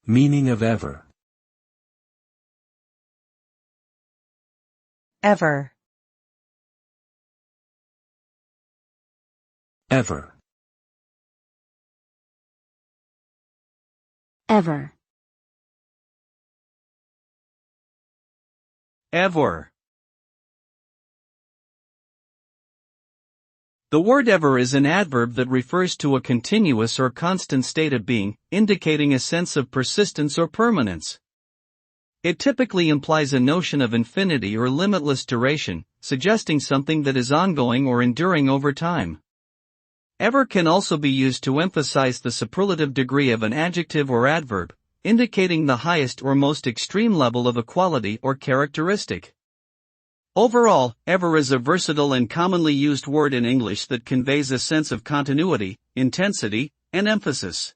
Meaning of ever. Ever. Ever. Ever. Ever. The word ever is an adverb that refers to a continuous or constant state of being, indicating a sense of persistence or permanence. It typically implies a notion of infinity or limitless duration, suggesting something that is ongoing or enduring over time. Ever can also be used to emphasize the superlative degree of an adjective or adverb, indicating the highest or most extreme level of a quality or characteristic. Overall, ever is a versatile and commonly used word in English that conveys a sense of continuity, intensity, and emphasis.